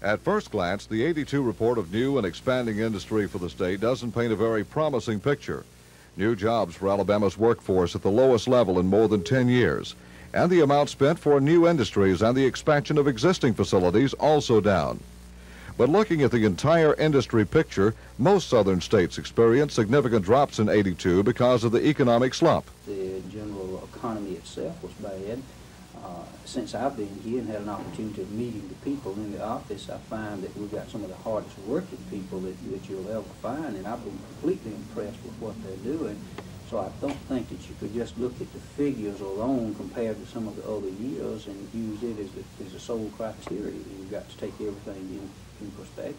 At first glance, the 82 report of new and expanding industry for the state doesn't paint a very promising picture. New jobs for Alabama's workforce at the lowest level in more than 10 years, and the amount spent for new industries and the expansion of existing facilities also down. But looking at the entire industry picture, most southern states experienced significant drops in 82 because of the economic slump. The general economy itself was bad. Since I've been here and had an opportunity of meeting the people in the office, I find that we've got some of the hardest working people that you'll ever find, and I've been completely impressed with what they're doing. So I don't think that you could just look at the figures alone compared to some of the other years and use it as a sole criteria. You've got to take everything in perspective.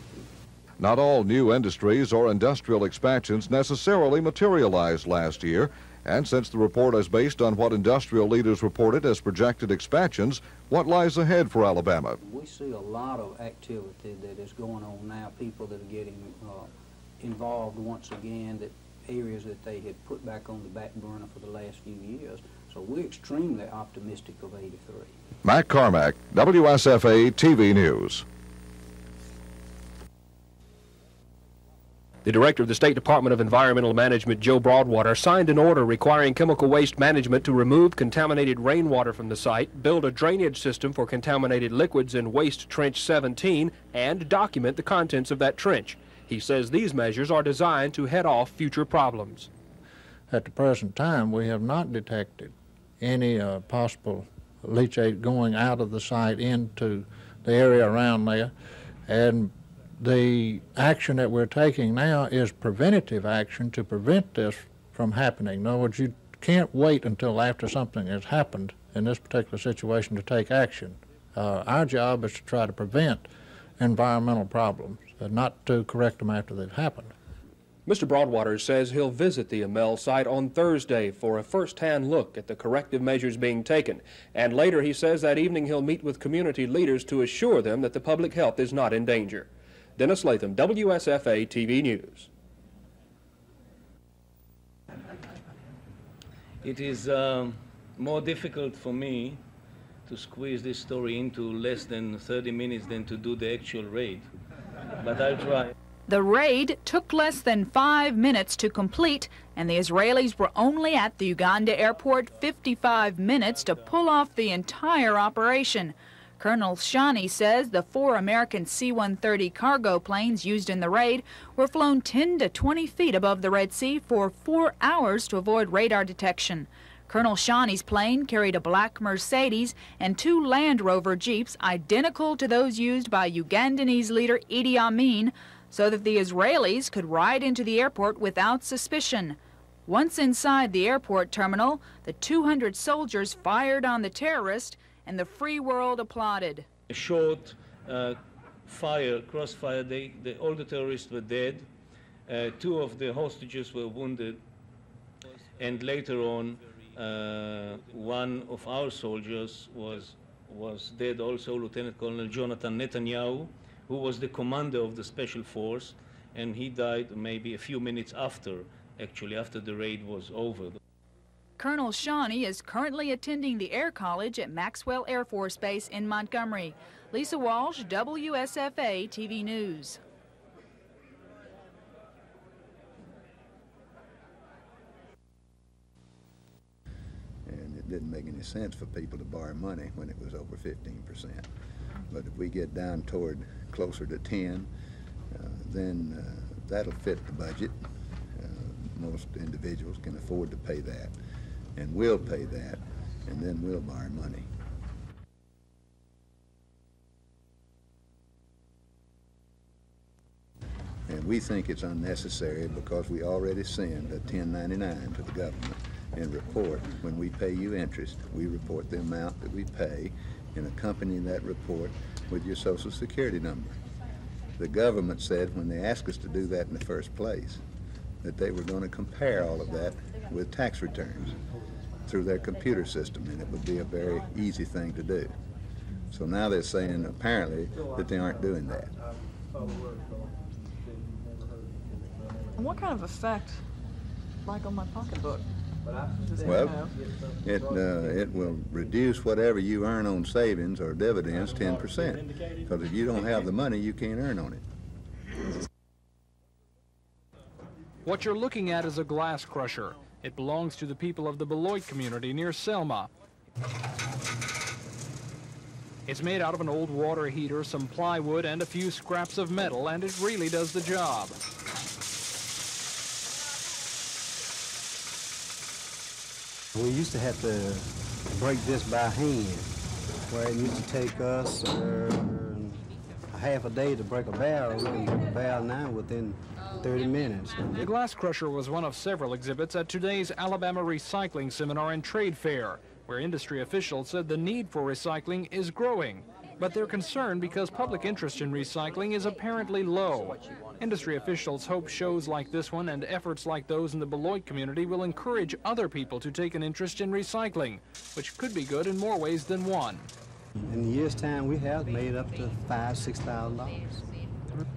Not all new industries or industrial expansions necessarily materialized last year, and since the report is based on what industrial leaders reported as projected expansions, what lies ahead for Alabama? We see a lot of activity that is going on now, people that are getting involved once again, that areas that they had put back on the back burner for the last few years. So we're extremely optimistic of 83. Mac Carmack, WSFA TV News. The director of the State Department of Environmental Management, Joe Broadwater, signed an order requiring chemical waste management to remove contaminated rainwater from the site, build a drainage system for contaminated liquids in Waste Trench 17, and document the contents of that trench. He says these measures are designed to head off future problems. At the present time, we have not detected any possible leachate going out of the site into the area around there, and the action that we're taking now is preventative action to prevent this from happening. In other words, you can't wait until after something has happened in this particular situation to take action. Our job is to try to prevent environmental problems, not to correct them after they've happened. Mr. Broadwater says he'll visit the Amel site on Thursday for a first-hand look at the corrective measures being taken. And later he says that evening he'll meet with community leaders to assure them that the public health is not in danger. Dennis Latham, WSFA TV News. It is more difficult for me to squeeze this story into less than 30 minutes than to do the actual raid, but I'll try. The raid took less than 5 minutes to complete, and the Israelis were only at the Uganda airport 55 minutes to pull off the entire operation. Colonel Shani says the 4 American C-130 cargo planes used in the raid were flown 10 to 20 feet above the Red Sea for 4 hours to avoid radar detection. Colonel Shani's plane carried a black Mercedes and 2 Land Rover Jeeps identical to those used by Ugandanese leader Idi Amin, so that the Israelis could ride into the airport without suspicion. Once inside the airport terminal, the 200 soldiers fired on the terrorist, and the free world applauded. A short crossfire, all the terrorists were dead. 2 of the hostages were wounded, and later on, one of our soldiers was dead also, Lieutenant Colonel Jonathan Netanyahu, who was the commander of the special force, and he died maybe a few minutes after the raid was over. Colonel Shani is currently attending the Air College at Maxwell Air Force Base in Montgomery. Lisa Walsh, WSFA TV News. And it didn't make any sense for people to borrow money when it was over 15%. But if we get down toward closer to 10, then that'll fit the budget. Most individuals can afford to pay that, and we'll pay that, and then we'll borrow money. And we think it's unnecessary because we already send a 1099 to the government and report when we pay you interest. We report the amount that we pay and accompany that report with your Social Security number. The government said when they asked us to do that in the first place that they were going to compare all of that with tax returns through their computer system, and it would be a very easy thing to do. So now they're saying apparently that they aren't doing that. And what kind of effect, like on my pocketbook, Well, it will reduce whatever you earn on savings or dividends 10%. Because if you don't have the money, you can't earn on it. What you're looking at is a glass crusher. It belongs to the people of the Beloit community near Selma. It's made out of an old water heater, some plywood, and a few scraps of metal, and it really does the job. We used to have to break this by hand, where it used to take us a half a day to break a barrel. We can break a barrel now within 30 minutes. The glass crusher was one of several exhibits at today's Alabama Recycling Seminar and Trade Fair, where industry officials said the need for recycling is growing. But they're concerned because public interest in recycling is apparently low. Industry officials hope shows like this one and efforts like those in the Beloit community will encourage other people to take an interest in recycling, which could be good in more ways than one. In a year's time, we have made up to $5,000 to $6,000.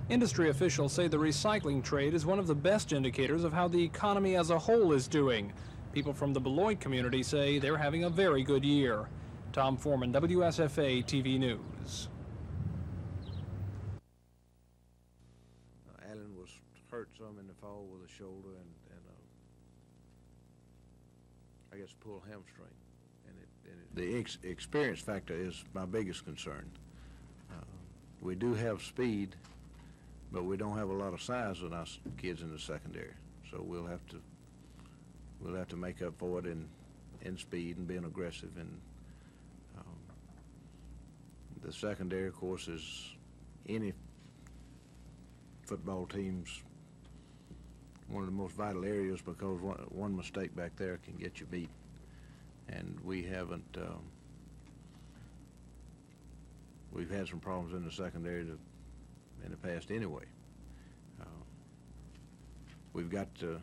Industry officials say the recycling trade is one of the best indicators of how the economy as a whole is doing. People from the Beloit community say they're having a very good year. Tom Foreman, WSFA TV News. Alan was hurt some in the fall with a shoulder and I guess pulled hamstring. The experience factor is my biggest concern. We do have speed, but we don't have a lot of size with our kids in the secondary. So we'll have to make up for it in speed and being aggressive. And the secondary, of course, is any football team's one of the most vital areas because one mistake back there can get you beat. And we haven't, we've had some problems in the secondary in the past anyway. We've got to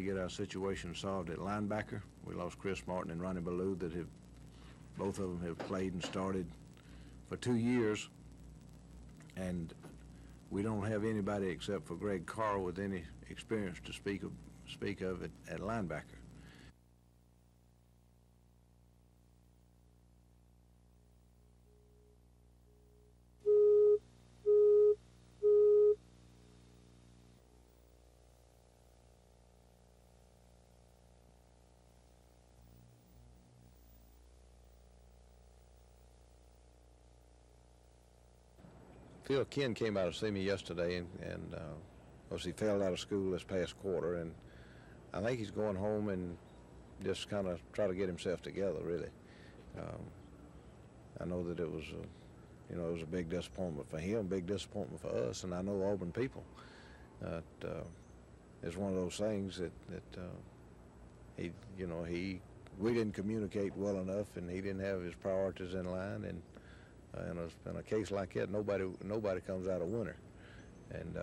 get our situation solved at linebacker. We lost Chris Martin and Ronnie Ballou that both of them have played and started for 2 years, and we don't have anybody except for Greg Carr with any experience to speak of at linebacker. Phil Ken came out to see me yesterday, and he fell out of school this past quarter, and I think he's going home and just kind of try to get himself together, really. I know that it was a big disappointment for him, big disappointment for us, and I know Auburn people. It's one of those things that we didn't communicate well enough, and he didn't have his priorities in line, and in a case like that, nobody comes out a winner. And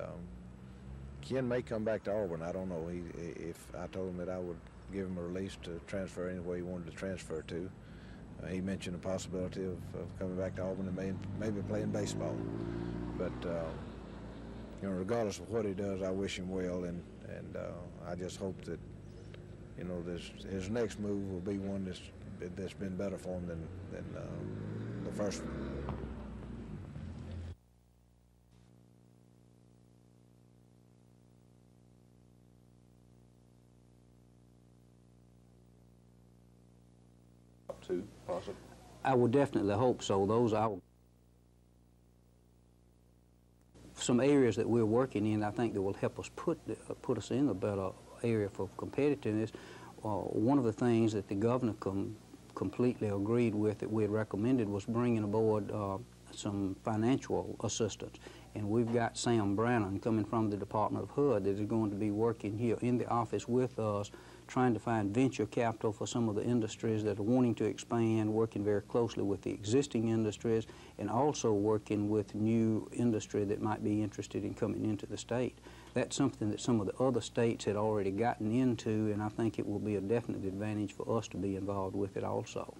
Ken may come back to Auburn. I don't know. If I told him that I would give him a release to transfer anywhere he wanted to transfer to. He mentioned the possibility of coming back to Auburn and maybe playing baseball. But regardless of what he does, I wish him well, and I just hope that his next move will be one that's been better for him than the first one. I would definitely hope so. Those are some areas that we're working in, I think, that will help us put us in a better area for competitiveness. One of the things that the governor completely agreed with that we had recommended was bringing aboard some financial assistance. And we've got Sam Brannon coming from the Department of HUD that is going to be working here in the office with us, trying to find venture capital for some of the industries that are wanting to expand, working very closely with the existing industries, and also working with new industry that might be interested in coming into the state. That's something that some of the other states had already gotten into, and I think it will be a definite advantage for us to be involved with it also.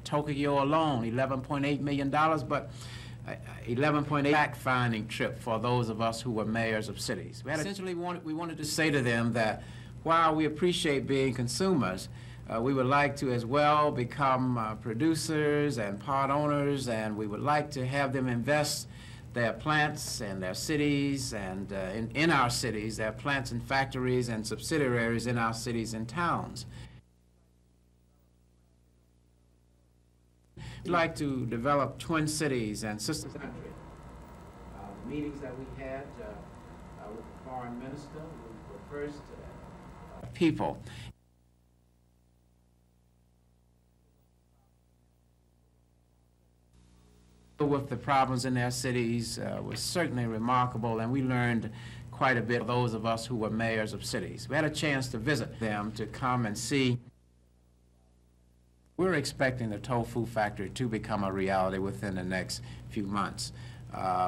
Tokyo alone, $11.8 million, but 11.8 fact-finding trip for those of us who were mayors of cities. We wanted to say to them that while we appreciate being consumers, we would like to as well become producers and part owners, and we would like to have them invest their plants and their cities and in our cities, their plants and factories and subsidiaries in our cities and towns. We'd like to develop twin cities and sister country. Meetings that we had with the foreign minister, we were first people. With the problems in their cities was certainly remarkable, and we learned quite a bit of those of us who were mayors of cities. We had a chance to visit them, to come and see. We're expecting the tofu factory to become a reality within the next few months.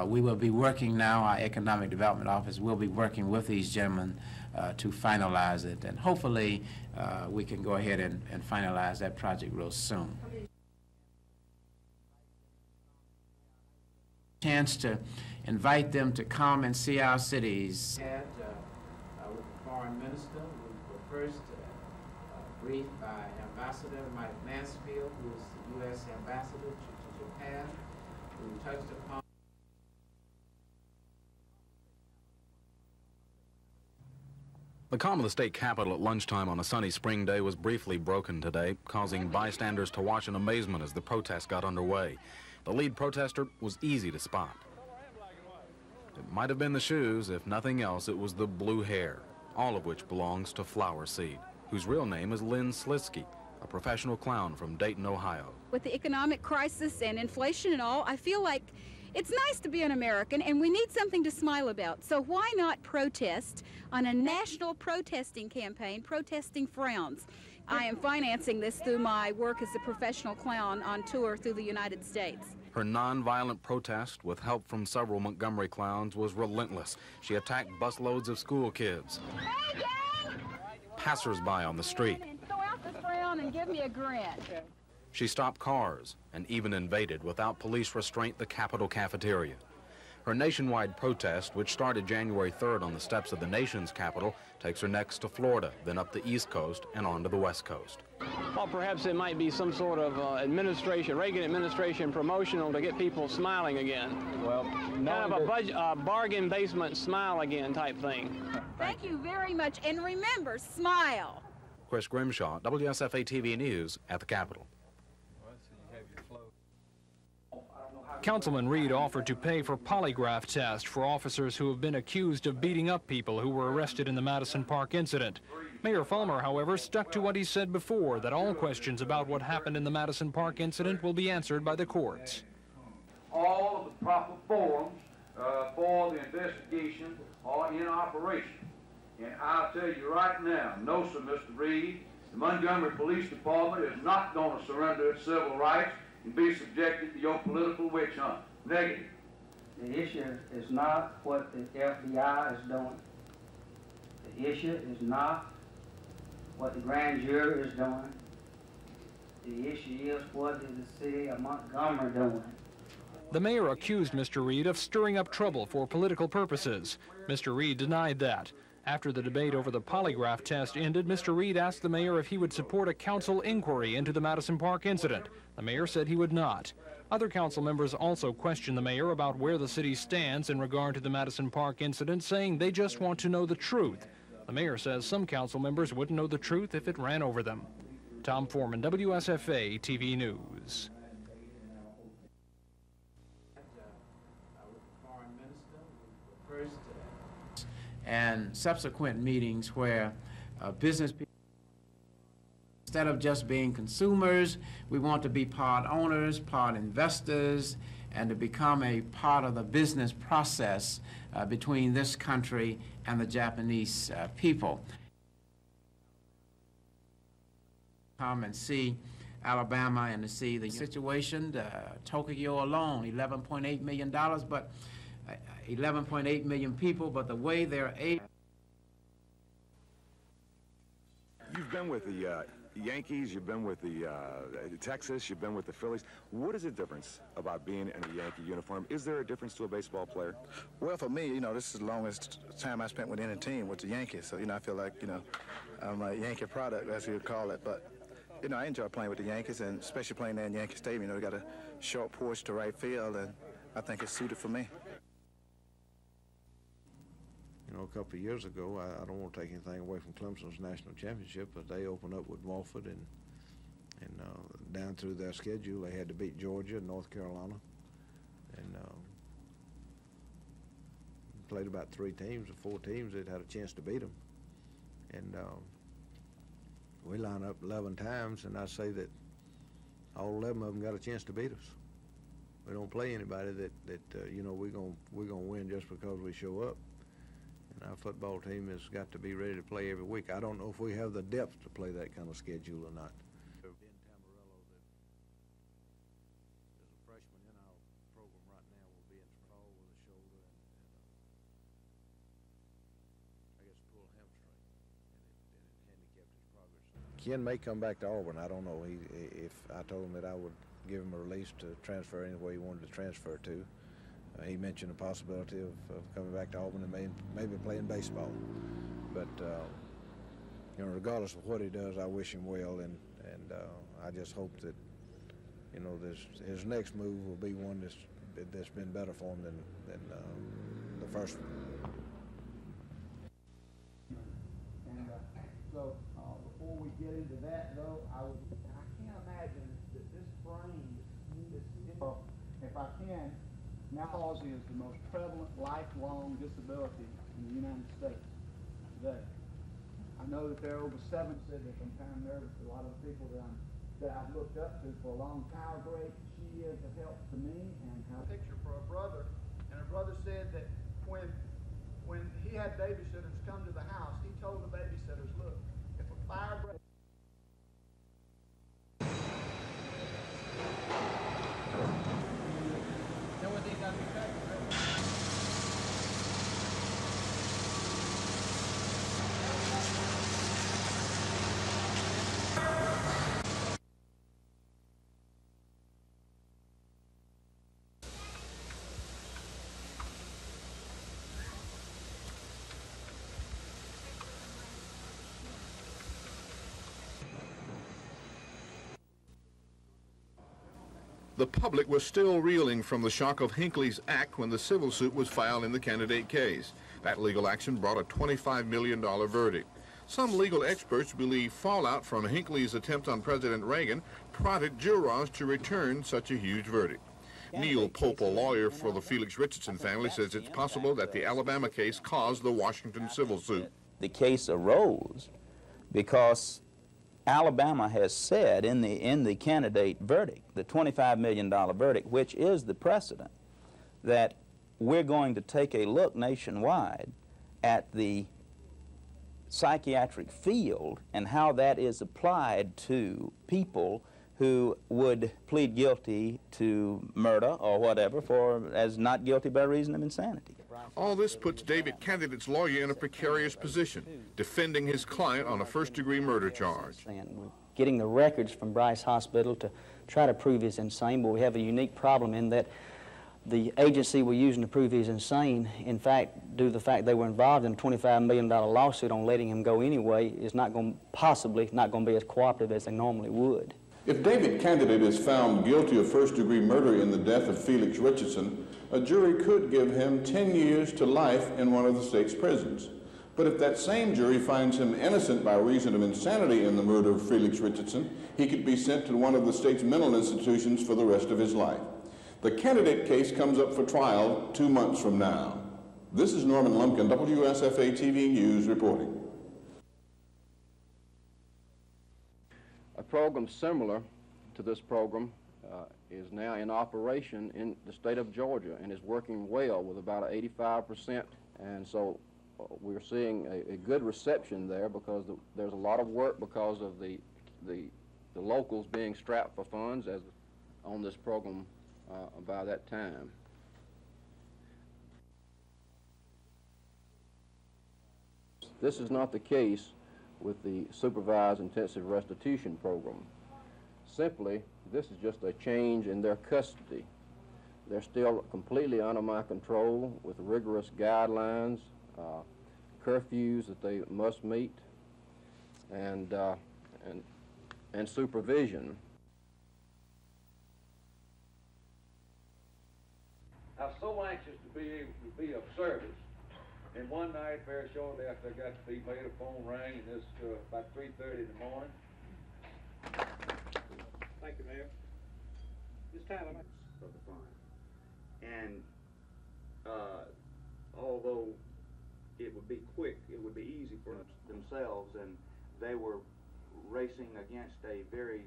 We will be working now, our Economic Development Office will be working with these gentlemen to finalize it, and hopefully we can go ahead and finalize that project real soon. Chance to invite them to come and see our cities. With the foreign minister, we were first briefed by Ambassador Mike Mansfield, who is the U.S. ambassador to Japan, who touched upon the calm of the state capitol at lunchtime on a sunny spring day was briefly broken today, causing bystanders to watch in amazement as the protest got underway. The lead protester was easy to spot. It might have been the shoes, if nothing else, it was the blue hair, all of which belongs to Flower Seed, whose real name is Lynn Slitzky, a professional clown from Dayton, Ohio. With the economic crisis and inflation and all, I feel like it's nice to be an American, and we need something to smile about. So why not protest on a national protesting campaign, Protesting Frowns? I am financing this through my work as a professional clown on tour through the United States. Her non-violent protest, with help from several Montgomery clowns, was relentless. She attacked busloads of school kids, passers-by on the street. Throw out the frown and give me a grin. She stopped cars and even invaded, without police restraint, the Capitol cafeteria. Her nationwide protest, which started January 3rd on the steps of the nation's capital, takes her next to Florida, then up the East Coast and on to the West Coast. Well, perhaps it might be some sort of Reagan administration promotional to get people smiling again. Well, kind of a bargain basement smile again type thing. Thank you very much, and remember, smile. Chris Grimshaw, WSFA TV News at the Capitol. Councilman Reed offered to pay for polygraph tests for officers who have been accused of beating up people who were arrested in the Madison Park incident. Mayor Fulmer, however, stuck to what he said before, that all questions about what happened in the Madison Park incident will be answered by the courts. All of the proper forms for the investigation are in operation. And I'll tell you right now, no, sir, Mr. Reed, the Montgomery Police Department is not going to surrender its civil rights and be subjected to your political witch hunt. Negative. The issue is not what the FBI is doing. The issue is not what the grand jury is doing. The issue is what is the city of Montgomery doing. The mayor accused Mr. Reed of stirring up trouble for political purposes. Mr. Reed denied that. After the debate over the polygraph test ended, Mr. Reed asked the mayor if he would support a council inquiry into the Madison Park incident. The mayor said he would not. Other council members also questioned the mayor about where the city stands in regard to the Madison Park incident, saying they just want to know the truth. The mayor says some council members wouldn't know the truth if it ran over them. Tom Foreman, WSFA TV News. And subsequent meetings where business people, instead of just being consumers, we want to be part owners, part investors, and to become a part of the business process between this country and the Japanese people. Come and see Alabama and to see the situation. Tokyo alone, $11.8 million, but 11.8 million people, but the way they're able. You've been with the Yankees, you've been with the Texas, you've been with the Phillies. What is the difference about being in a Yankee uniform? Is there a difference to a baseball player? Well, for me, this is the longest time I spent with any team with the Yankees. So, I feel like, I'm a Yankee product, as you would call it. But, I enjoy playing with the Yankees, and especially playing there in Yankee Stadium. We got a short porch to right field, and I think it's suited for me. A couple of years ago, I don't want to take anything away from Clemson's national championship, but they opened up with Wofford, and down through their schedule, they had to beat Georgia and North Carolina, and played about 3 teams or 4 teams that had a chance to beat them. And we lined up 11 times, and I say that all 11 of them got a chance to beat us. We don't play anybody that we're gonna win just because we show up. And our football team has got to be ready to play every week. I don't know if we have the depth to play that kind of schedule or not. There's a freshman in our program right now will be in fall with a shoulder and I guess pulled hamstring, and it handicapped his progress. Ken may come back to Auburn. I don't know. If I told him that I would give him a release to transfer anywhere he wanted to transfer to. He mentioned the possibility of coming back to Auburn and maybe playing baseball. But, regardless of what he does, I wish him well, and I just hope that, his next move will be one that's been better for him than the first one. And so before we get into that, though, I can't imagine that this brain, if I can, now palsy is the most prevalent lifelong disability in the United States today. I know that there are over 7 said that I'm kind of nervous for a lot of the people that I've looked up to for a long time. How great she is a help to me, and how picture for a brother. And a brother said that when he had babysitters come to the house, he told the babysitters, look, if a fire breaks, The public was still reeling from the shock of Hinckley's act when the civil suit was filed in the candidate case. That legal action brought a $25 million verdict. Some legal experts believe fallout from Hinckley's attempt on President Reagan prodded jurors to return such a huge verdict. Neil Pope, a lawyer for the Felix Richardson family, says it's possible that the Alabama case caused the Washington civil suit. The case arose because Alabama has said in the candidate verdict, the $25 million verdict, which is the precedent, that we're going to take a look nationwide at the psychiatric field and how that is applied to people who would plead guilty to murder or whatever as not guilty by reason of insanity. All this puts David Candidate's lawyer in a precarious position, defending his client on a first-degree murder charge. Getting the records from Bryce Hospital to try to prove he's insane, but we have a unique problem in that the agency we're using to prove he's insane, in fact, due to the fact they were involved in a $25 million lawsuit on letting him go anyway, is possibly not going to be as cooperative as they normally would. If David Candidate is found guilty of first-degree murder in the death of Felix Richardson, a jury could give him 10 years to life in one of the state's prisons. But if that same jury finds him innocent by reason of insanity in the murder of Felix Richardson, he could be sent to one of the state's mental institutions for the rest of his life. The Candidate case comes up for trial 2 months from now. This is Norman Lumpkin, WSFA TV News reporting. A program similar to this program is now in operation in the state of Georgia and is working well with about 85%. And so we're seeing a good reception there because there's a lot of work because of the locals being strapped for funds as on this program by that time. This is not the case with the Supervised Intensive Restitution Program. Simply, this is just a change in their custody. They're still completely under my control with rigorous guidelines, curfews that they must meet, and supervision. I was so anxious to be able to be of service, and one night, very shortly after I got to be made, a phone rang, and this about 3:30 in the morning. Thank you, Mayor. This time I'm of the fund. And although it would be quick, it would be easy for themselves, and they were racing against a very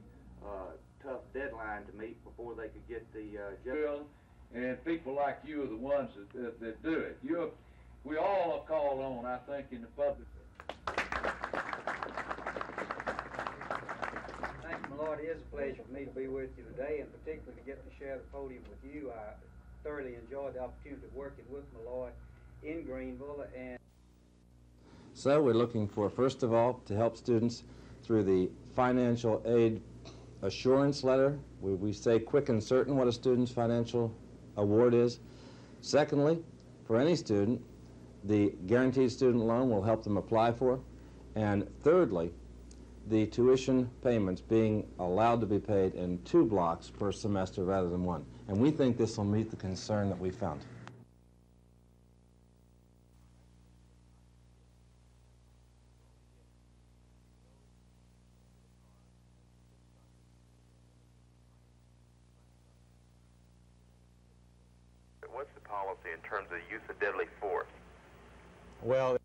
tough deadline to meet before they could get the Bill, and people like you are the ones that do it. We all are called on, I think, in the public. Thank you, my Lord. It is a pleasure for me to be with you today, and particularly to get to share the podium with you. I thoroughly enjoyed the opportunity of working with my Lord in Greenville. And so we're looking for, first of all, to help students through the financial aid assurance letter. We say quick and certain what a student's financial award is. Secondly, for any student, the guaranteed student loan will help them apply for. And thirdly, the tuition payments being allowed to be paid in 2 blocks per semester rather than 1. And we think this will meet the concern that we found. What's the policy in terms of the use of deadly force? Well,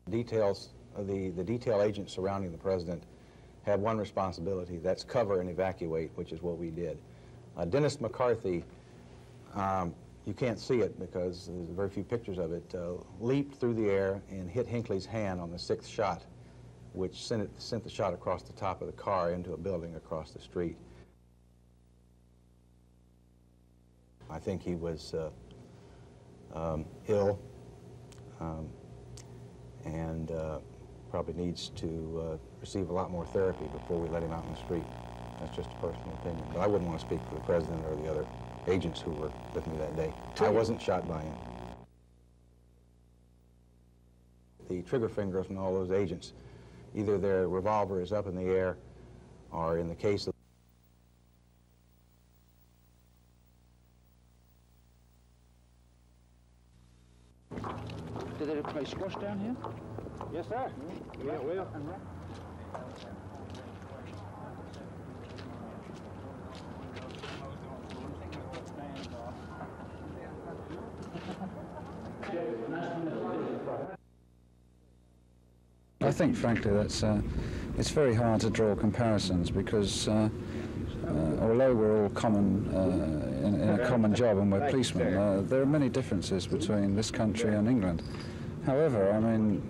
the detail agents surrounding the president have one responsibility, that's cover and evacuate, which is what we did. Dennis McCarthy, you can't see it because there's very few pictures of it, leaped through the air and hit Hinckley's hand on the 6th shot, which sent the shot across the top of the car into a building across the street. I think he was ill and probably needs to receive a lot more therapy before we let him out in the street. That's just a personal opinion. But I wouldn't want to speak for the president or the other agents who were with me that day. I wasn't shot by him. The trigger fingers from all those agents, either their revolver is up in the air, or in the case of Did they play squash down here? Yes, sir. Yeah, well. I think, frankly, that's it's very hard to draw comparisons because although we're all common in a common job and we're policemen, there are many differences between this country and England. However, I mean,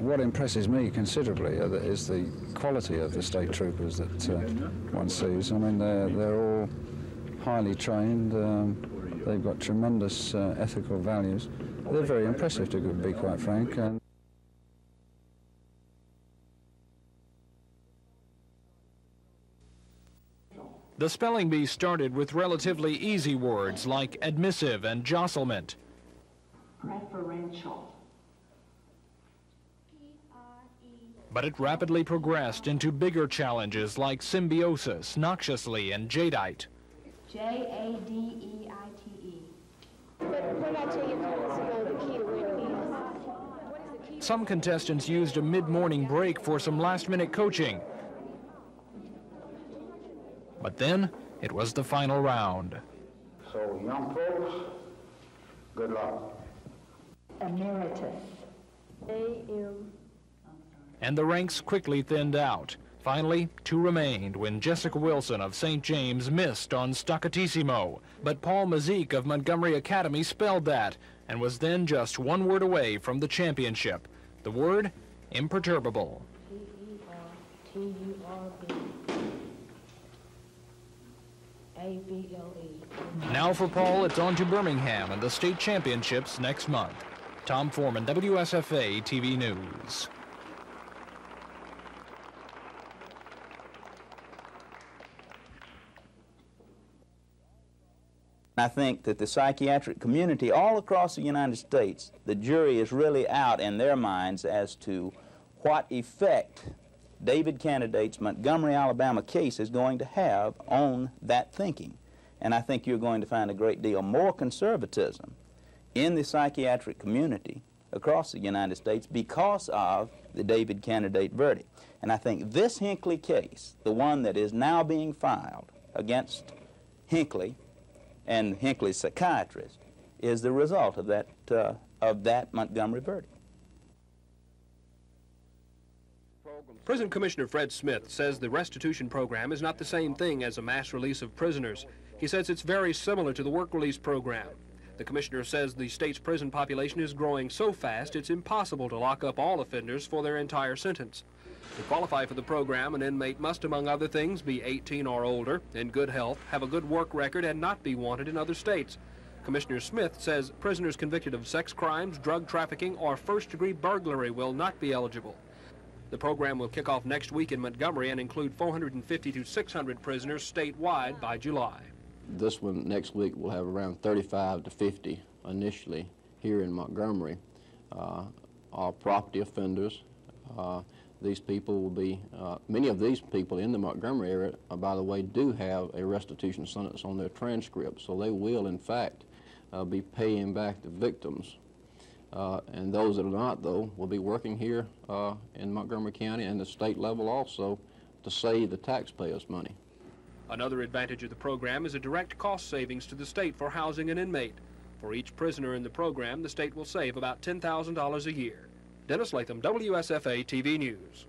what impresses me considerably is the quality of the state troopers that one sees. I mean, they're all highly trained. They've got tremendous ethical values. They're very impressive, to be quite frank. And the spelling bee started with relatively easy words like admissive and jostlement. Preferential. But it rapidly progressed into bigger challenges like symbiosis, noxiously, and jadeite. Jadeite. But when I tell you the key to winning is, what is the key? Some contestants used a mid-morning break for some last-minute coaching. But then, it was the final round. So, young folks, good luck. Emeritus. A.M. And the ranks quickly thinned out. Finally, 2 remained when Jessica Wilson of St. James missed on Staccatissimo. But Paul Mazik of Montgomery Academy spelled that and was then just 1 word away from the championship. The word, imperturbable. T-U-R-B. A-B-L-E. Now for Paul, it's on to Birmingham and the state championships next month. Tom Foreman, WSFA TV News. I think that the psychiatric community all across the United States, the jury is really out in their minds as to what effect David Candidate's Montgomery, Alabama case is going to have on that thinking. And I think you're going to find a great deal more conservatism in the psychiatric community across the United States because of the David Candidate verdict. And I think this Hinckley case, the one that is now being filed against Hinckley and Hinckley's psychiatrist, is the result of that Montgomery verdict. Prison Commissioner Fred Smith says the restitution program is not the same thing as a mass release of prisoners. He says it's very similar to the work release program. The commissioner says the state's prison population is growing so fast it's impossible to lock up all offenders for their entire sentence. To qualify for the program, an inmate must, among other things, be 18 or older, in good health, have a good work record, and not be wanted in other states. Commissioner Smith says prisoners convicted of sex crimes, drug trafficking, or first-degree burglary will not be eligible. The program will kick off next week in Montgomery and include 450 to 600 prisoners statewide by July. This one next week will have around 35 to 50 initially here in Montgomery. All property offenders. These people will be, many of these people in the Montgomery area, by the way, do have a restitution sentence on their transcript, so they will, in fact, be paying back the victims. And those that are not, though, will be working here in Montgomery County and the state level also to save the taxpayers' money. Another advantage of the program is a direct cost savings to the state for housing an inmate. For each prisoner in the program, the state will save about $10,000 a year. Dennis Latham, WSFA TV News.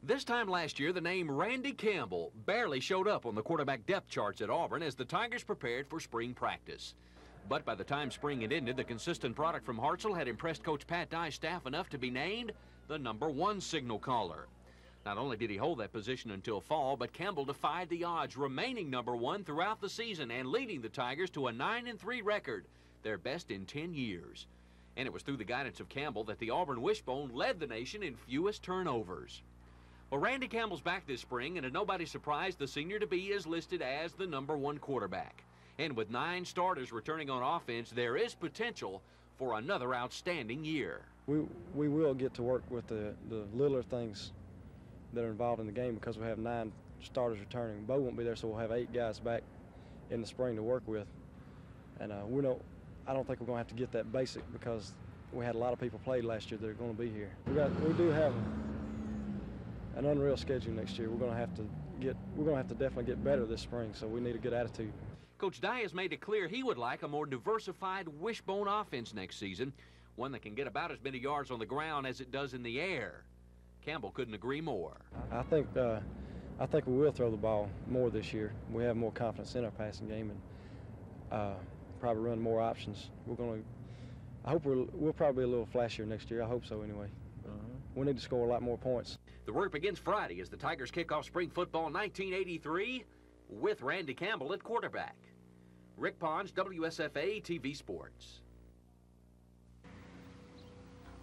This time last year, the name Randy Campbell barely showed up on the quarterback depth charts at Auburn as the Tigers prepared for spring practice. But by the time spring had ended, the consistent product from Hartselle had impressed Coach Pat Dye's staff enough to be named the #1 signal caller. Not only did he hold that position until fall, but Campbell defied the odds, remaining #1 throughout the season and leading the Tigers to a 9-3 record, their best in 10 years. And it was through the guidance of Campbell that the Auburn Wishbone led the nation in fewest turnovers. Well, Randy Campbell's back this spring, and to nobody's surprise, the senior-to-be is listed as the #1 quarterback. And with 9 starters returning on offense, there is potential for another outstanding year. We will get to work with the littler things that are involved in the game because we have 9 starters returning. Bo won't be there, so we'll have 8 guys back in the spring to work with. And I don't think we're going to have to get that basic because we had a lot of people played last year that are going to be here. We do have an unreal schedule next year. We're going to have to definitely get better this spring, so we need a good attitude. Coach Dye has made it clear he would like a more diversified wishbone offense next season, one that can get about as many yards on the ground as it does in the air. Campbell couldn't agree more. I think we will throw the ball more this year. We have more confidence in our passing game and probably run more options. I hope we'll probably be a little flashier next year. I hope so anyway. We need to score a lot more points. The work begins Friday as the Tigers kick off spring football 1983 with Randy Campbell at quarterback. Rick Pons, WSFA TV Sports.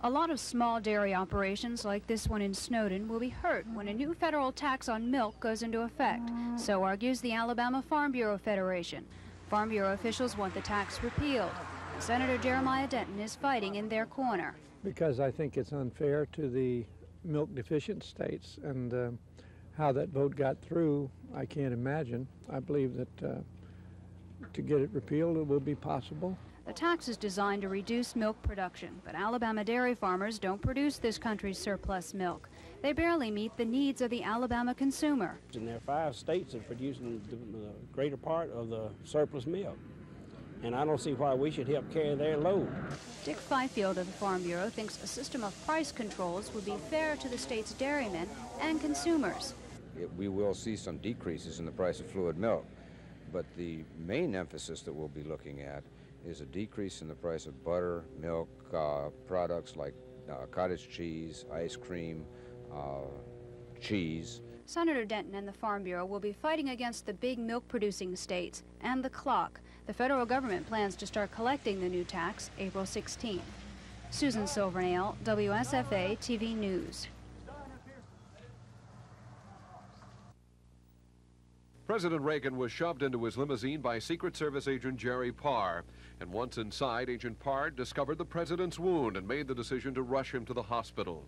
A lot of small dairy operations like this one in Snowden will be hurt when a new federal tax on milk goes into effect. So argues the Alabama Farm Bureau Federation. Farm Bureau officials want the tax repealed. Senator Jeremiah Denton is fighting in their corner. Because I think it's unfair to the milk deficient states, and how that vote got through, I can't imagine. I believe that to get it repealed, it will be possible. The tax is designed to reduce milk production, but Alabama dairy farmers don't produce this country's surplus milk. They barely meet the needs of the Alabama consumer. And there are 5 states that are producing the greater part of the surplus milk. And I don't see why we should help carry their load. Dick Fifield of the Farm Bureau thinks a system of price controls would be fair to the state's dairymen and consumers. We will see some decreases in the price of fluid milk, but the main emphasis that we'll be looking at is a decrease in the price of butter, milk, products like cottage cheese, ice cream, cheese. Senator Denton and the Farm Bureau will be fighting against the big milk-producing states and the clock. The federal government plans to start collecting the new tax April 16th. Susan Silvernail, WSFA TV News. President Reagan was shoved into his limousine by Secret Service agent Jerry Parr. And once inside, Agent Parr discovered the president's wound and made the decision to rush him to the hospital.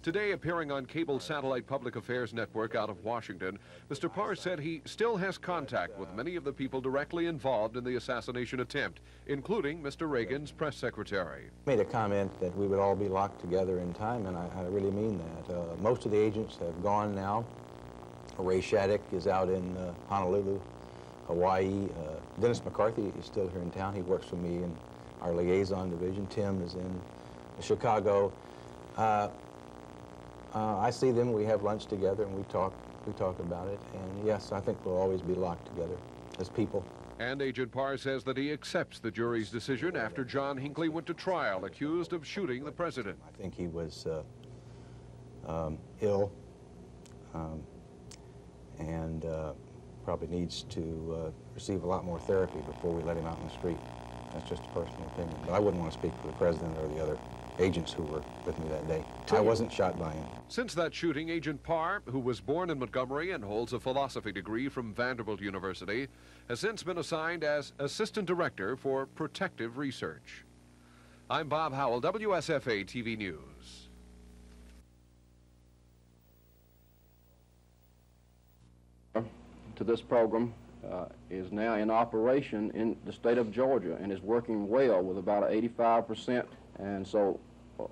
Today, appearing on cable satellite public affairs network out of Washington, Mr. Parr said he still has contact with many of the people directly involved in the assassination attempt, including Mr. Reagan's press secretary. Made a comment that we would all be locked together in time, and I really mean that. Most of the agents have gone now. Ray Shattuck is out in Honolulu, Hawaii. Dennis McCarthy is still here in town. He works for me in our liaison division. Tim is in Chicago. I see them, we have lunch together, and we talk about it. And yes, I think we'll always be locked together as people. And Agent Parr says that he accepts the jury's decision after John Hinckley went to trial, accused of shooting the president. I think he was ill and probably needs to receive a lot more therapy before we let him out in the street. That's just a personal opinion. But I wouldn't want to speak for the president or the other agents who were with me that day. I wasn't shot by him. Since that shooting, Agent Parr, who was born in Montgomery and holds a philosophy degree from Vanderbilt University, has since been assigned as Assistant Director for Protective Research. I'm Bob Howell, WSFA TV News. To this program is now in operation in the state of Georgia and is working well with about 85%. And so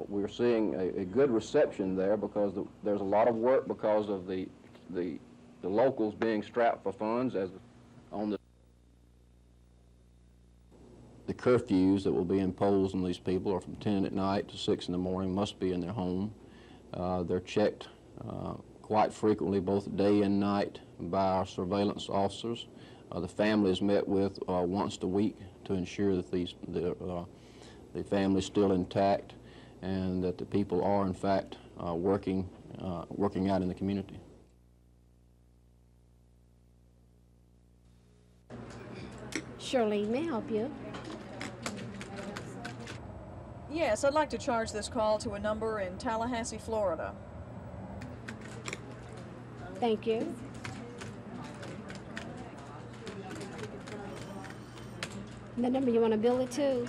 we're seeing a good reception there because there's a lot of work because of the locals being strapped for funds as on the curfews that will be imposed on these people are from 10 at night to 6 in the morning, must be in their home. They're checked quite frequently, both day and night, by our surveillance officers. The family is met with once a week to ensure that the family is still intact and that the people are, in fact, working out in the community. Shirley, may I help you? Yes, I'd like to charge this call to a number in Tallahassee, Florida. Thank you. The number you want to bill it to?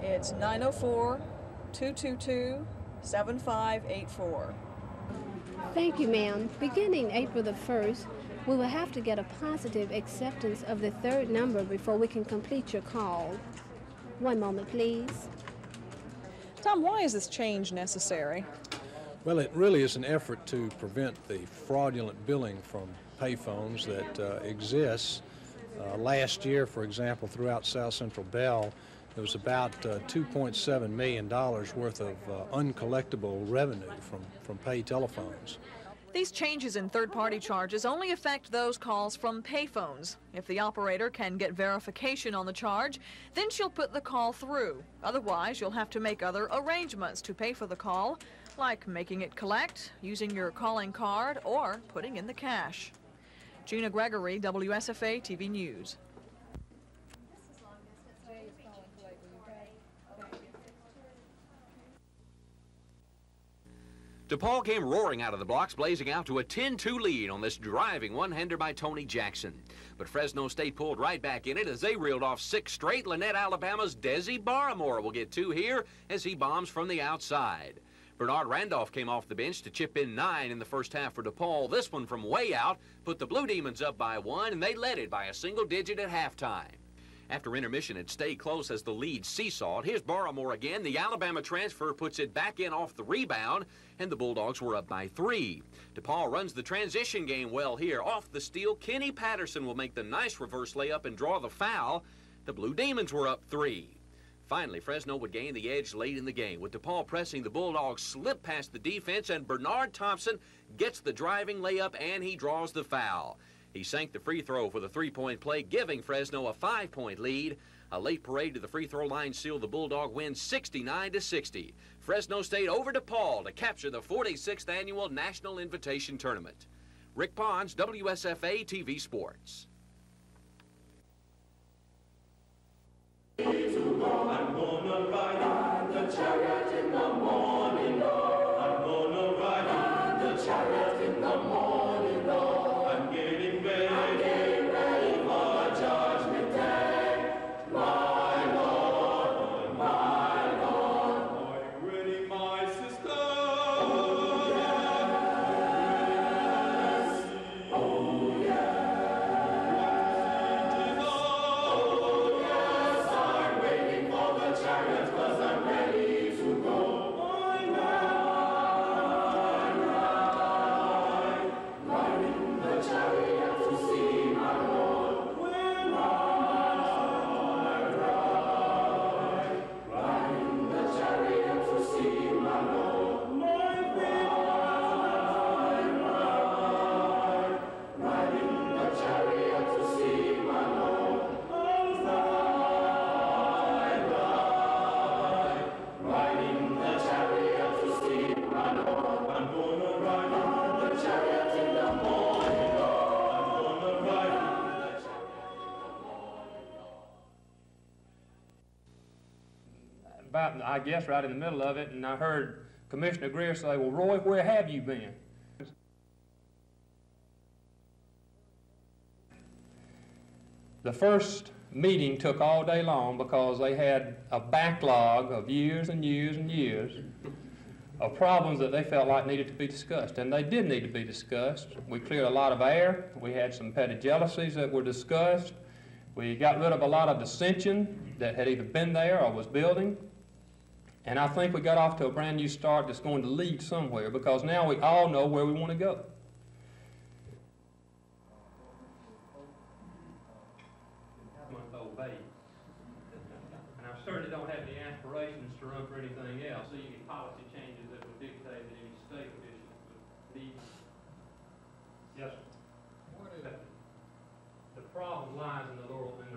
It's 904-222-7584. Thank you, ma'am. Beginning April the 1st, we will have to get a positive acceptance of the third number before we can complete your call. One moment, please. Tom, why is this change necessary? Well, it really is an effort to prevent the fraudulent billing from payphones that exists. Last year, for example, throughout South Central Bell, there was about $2.7 million worth of uncollectible revenue from paid telephones. These changes in third-party charges only affect those calls from payphones. If the operator can get verification on the charge, then she'll put the call through. Otherwise, you'll have to make other arrangements to pay for the call, like making it collect, using your calling card, or putting in the cash. Gina Gregory, WSFA TV News. DePaul came roaring out of the blocks, blazing out to a 10-2 lead on this driving one-hander by Tony Jackson. But Fresno State pulled right back in it as they reeled off 6 straight. Lynette, Alabama's Desi Barmore will get 2 here as he bombs from the outside. Bernard Randolph came off the bench to chip in 9 in the first half for DePaul. This one from way out put the Blue Demons up by 1, and they led it by a single digit at halftime. After intermission, it stayed close as the lead seesawed. Here's Barrymore again. The Alabama transfer puts it back in off the rebound, and the Bulldogs were up by 3. DePaul runs the transition game well here. Off the steal, Kenny Patterson will make the nice reverse layup and draw the foul. The Blue Demons were up 3. Finally, Fresno would gain the edge late in the game. With DePaul pressing, the Bulldogs slip past the defense, and Bernard Thompson gets the driving layup, and he draws the foul. He sank the free throw for the three-point play, giving Fresno a 5-point lead. A late parade to the free throw line sealed the Bulldog win 69-60. Fresno State over DePaul to capture the 46th annual National Invitation Tournament. Rick Pons, WSFA TV Sports. I'm gonna ride the chariot in the morning, Lord. I'm gonna ride the chariot in the morning, Lord. I'm getting ready for Judgment Day. My Lord, my Lord. Are you ready, my sister? Oh, yes. Oh, yes. About, I guess, right in the middle of it, and I heard Commissioner Greer say, "Well, Roy, where have you been?" The first meeting took all day long because they had a backlog of years and years and years of problems that they felt like needed to be discussed, and they did need to be discussed. We cleared a lot of air. We had some petty jealousies that were discussed. We got rid of a lot of dissension that had either been there or was building. And I think we got off to a brand new start that's going to lead somewhere, because now we all know where we want to go. Month-old baby. And I certainly don't have any aspirations to run for anything else. So you get policy changes that would dictate that any state officials would need. Yes, sir. What is that? The problem lies in the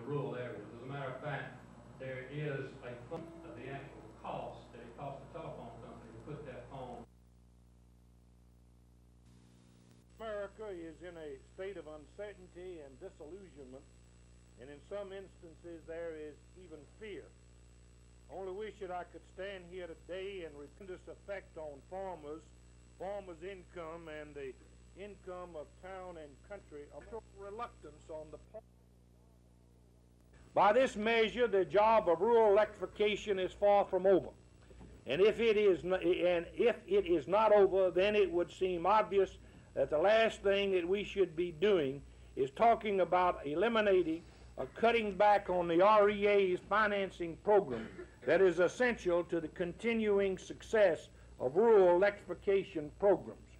rural areas. As a matter of fact, there is a fund of the actual cost that it costs the telephone company to put that phone. America is in a state of uncertainty and disillusionment, and in some instances there is even fear. Only wish that I could stand here today and report this effect on farmers' income and the income of town and country, a reluctance on the part. By this measure, the job of rural electrification is far from over. And if it is not over, then it would seem obvious that the last thing that we should be doing is talking about eliminating or cutting back on the REA's financing program that is essential to the continuing success of rural electrification programs.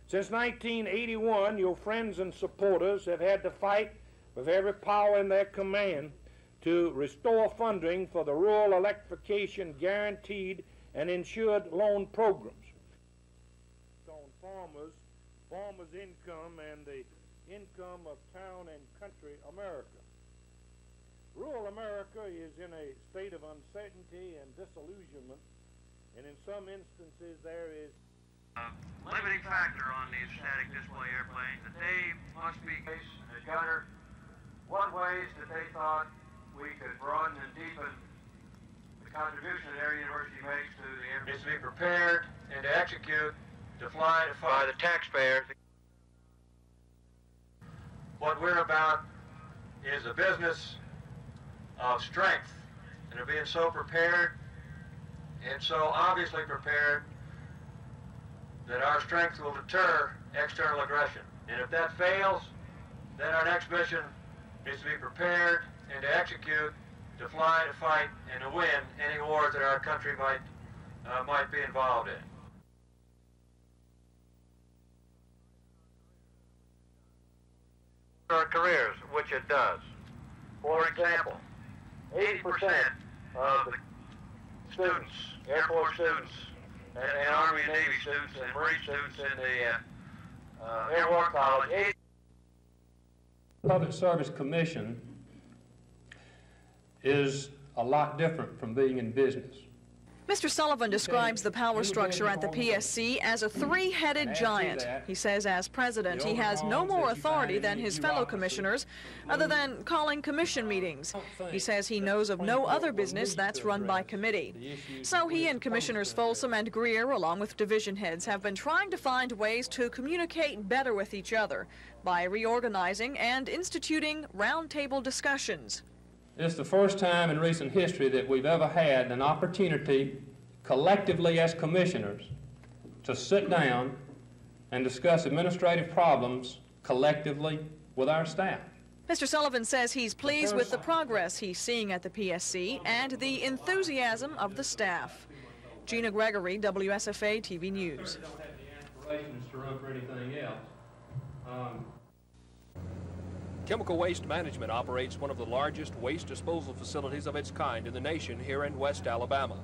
Since 1981, your friends and supporters have had to fight with every power in their command to restore funding for the rural electrification guaranteed and insured loan programs on farmers' income and the income of town and country America. Rural America is in a state of uncertainty and disillusionment, and in some instances there is limiting factor on these static display airplanes that they must be Gunner. What ways that they thought we could broaden and deepen the contribution that Air University makes to the air is to be prepared and to execute, to fly by the taxpayers. What we're about is a business of strength, and of being so prepared and so obviously prepared that our strength will deter external aggression. And if that fails, then our next mission is to be prepared and to execute, to fly, to fight, and to win any wars that our country might be involved in. Our careers, which it does. For example, 80% of the students, Air Force students, and Army and Navy students, and Marine students in the Air War College. Public Service Commission is a lot different from being in business. Mr. Sullivan describes the power structure at the PSC as a three-headed giant. He says as president, he has no more authority than his fellow commissioners, other than calling commission meetings. He says he knows of no other business that's run by committee. So he and Commissioners Folsom and Greer, along with division heads, have been trying to find ways to communicate better with each other by reorganizing and instituting roundtable discussions. It's the first time in recent history that we've ever had an opportunity, collectively as commissioners, to sit down and discuss administrative problems collectively with our staff. Mr. Sullivan says he's pleased with the progress he's seeing at the PSC and the enthusiasm of the staff. Gina Gregory, WSFA TV News. To run for anything else. Chemical Waste Management operates one of the largest waste disposal facilities of its kind in the nation here in West Alabama.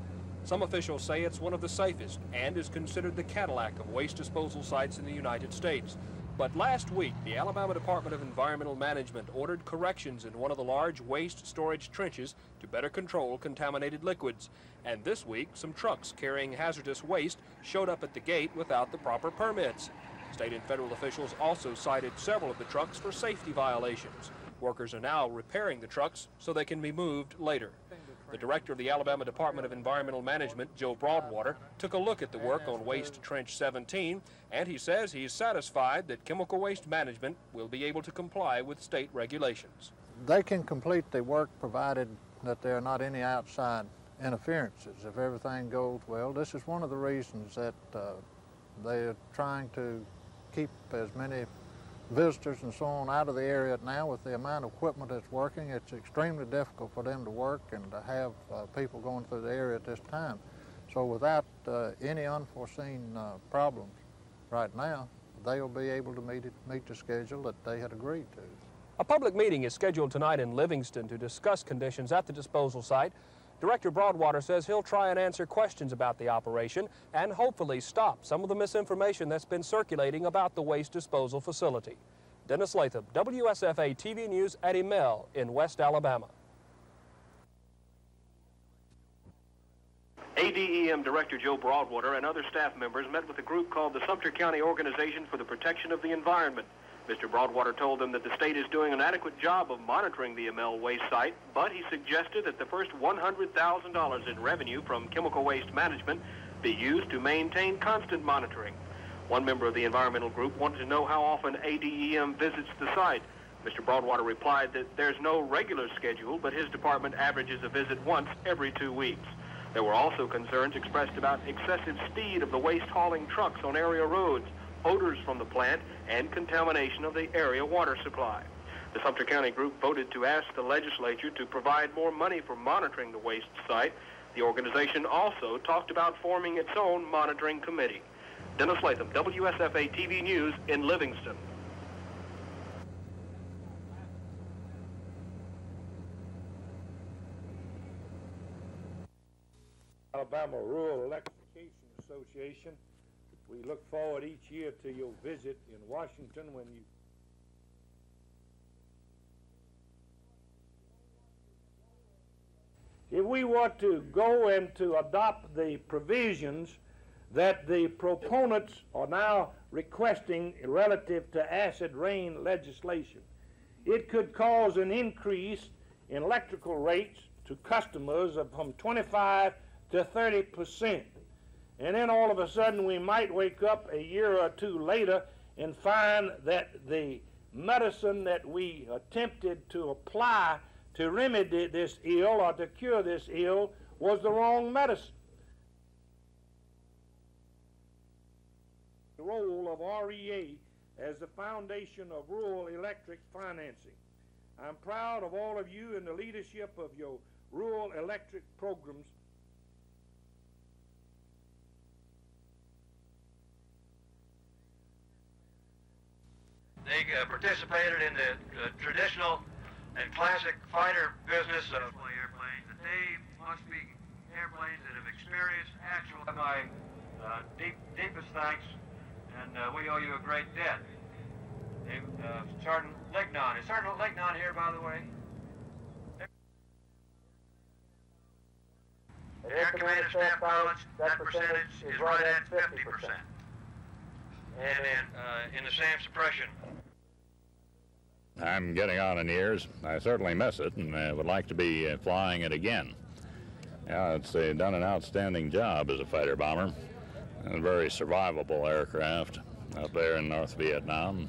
Some officials say it's one of the safest and is considered the Cadillac of waste disposal sites in the United States. But last week, the Alabama Department of Environmental Management ordered corrections in one of the large waste storage trenches to better control contaminated liquids. And this week, some trucks carrying hazardous waste showed up at the gate without the proper permits. State and federal officials also cited several of the trucks for safety violations. Workers are now repairing the trucks so they can be moved later. The director of the Alabama Department of Environmental Management, Joe Broadwater, took a look at the work on Waste Trench 17, and he says he's satisfied that Chemical Waste Management will be able to comply with state regulations. They can complete the work provided that there are not any outside interferences. If everything goes well, this is one of the reasons that they're trying to keep as many visitors and so on out of the area now. With the amount of equipment that's working, it's extremely difficult for them to work and to have people going through the area at this time. So without any unforeseen problems right now, they'll be able to meet the schedule that they had agreed to. A public meeting is scheduled tonight in Livingston to discuss conditions at the disposal site. Director Broadwater says he'll try and answer questions about the operation and hopefully stop some of the misinformation that's been circulating about the waste disposal facility. Dennis Latham, WSFA TV News at Emel in West Alabama. ADEM Director Joe Broadwater and other staff members met with a group called the Sumter County Organization for the Protection of the Environment. Mr. Broadwater told them that the state is doing an adequate job of monitoring the Emel waste site, but he suggested that the first $100,000 in revenue from Chemical Waste Management be used to maintain constant monitoring. One member of the environmental group wanted to know how often ADEM visits the site. Mr. Broadwater replied that there's no regular schedule, but his department averages a visit once every 2 weeks. There were also concerns expressed about excessive speed of the waste hauling trucks on area roads, odors from the plant, and contamination of the area water supply. The Sumter County group voted to ask the legislature to provide more money for monitoring the waste site. The organization also talked about forming its own monitoring committee. Dennis Latham, WSFA TV News in Livingston. Alabama Rural Electrification Association. We look forward each year to your visit in Washington when you if we were to go and to adopt the provisions that the proponents are now requesting relative to acid rain legislation, it could cause an increase in electrical rates to customers of from 25 to 30%. And then all of a sudden we might wake up a year or two later and find that the medicine that we attempted to apply to remedy this ill or to cure this ill was the wrong medicine. the role of REA as the foundation of rural electric financing. I'm proud of all of you and the leadership of your rural electric programs. They participated in the traditional and classic fighter business of airplanes. That they must be airplanes that have experienced actual. My deepest thanks, and we owe you a great debt. Sergeant Lignon. Is Sergeant Lignon here, by the way? Air Command and Staff pilots, that percentage is right at 50%. And in the SAM suppression. I'm getting on in years. I certainly miss it and would like to be flying it again. Yeah, it's done an outstanding job as a fighter bomber. A very survivable aircraft out there in North Vietnam.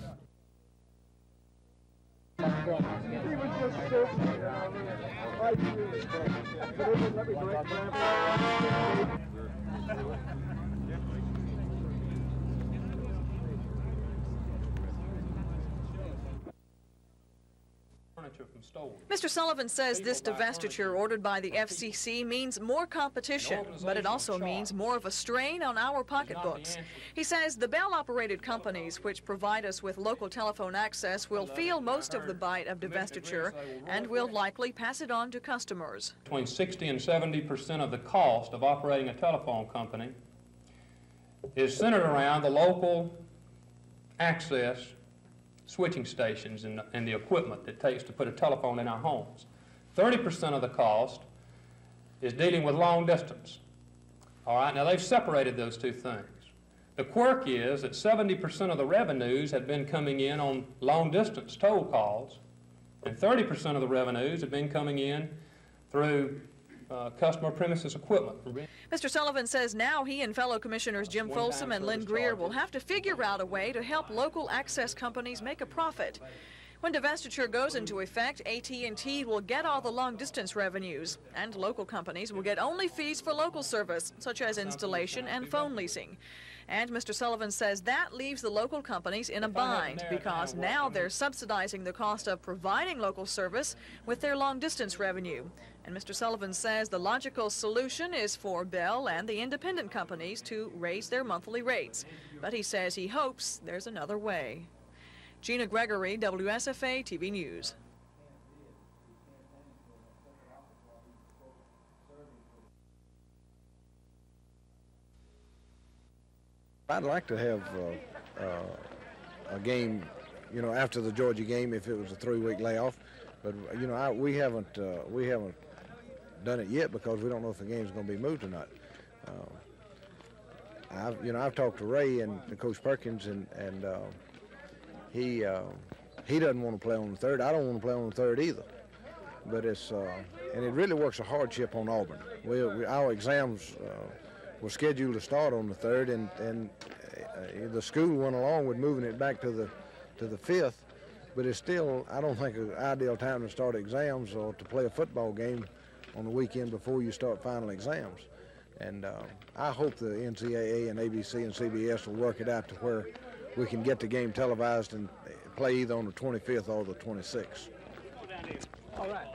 Mr. Sullivan says this divestiture ordered by the FCC means more competition, but it also means more of a strain on our pocketbooks. He says the Bell-operated companies which provide us with local telephone access will feel most of the bite of divestiture and will likely pass it on to customers. Between 60 and 70% of the cost of operating a telephone company is centered around the local access switching stations and the equipment that it takes to put a telephone in our homes. 30% of the cost is dealing with long distance. All right, now they've separated those two things. The quirk is that 70% of the revenues have been coming in on long distance toll calls, and 30% of the revenues have been coming in through customer premises equipment. Mr. Sullivan says now he and fellow commissioners Jim Folsom and Lynn Greer will have to figure out a way to help local access companies make a profit. When divestiture goes into effect, AT&T will get all the long-distance revenues, and local companies will get only fees for local service, such as installation and phone leasing. And Mr. Sullivan says that leaves the local companies in a bind because now they're subsidizing the cost of providing local service with their long-distance revenue. And Mr. Sullivan says the logical solution is for Bell and the independent companies to raise their monthly rates. But he says he hopes there's another way. Gina Gregory, WSFA TV News. I'd like to have a game, you know, after the Georgia game if it was a 3-week layoff. But you know, we haven't done it yet because we don't know if the game's going to be moved or not. I've talked to Ray and Coach Perkins, and he doesn't want to play on the 3rd. I don't want to play on the 3rd either. But it's and it really works a hardship on Auburn. Our exams were scheduled to start on the 3rd, and the school went along with moving it back to the 5th. But it's still, I don't think, an ideal time to start exams or to play a football game on the weekend before you start final exams. And I hope the NCAA and ABC and CBS will work it out to where we can get the game televised and play either on the 25th or the 26th. All right.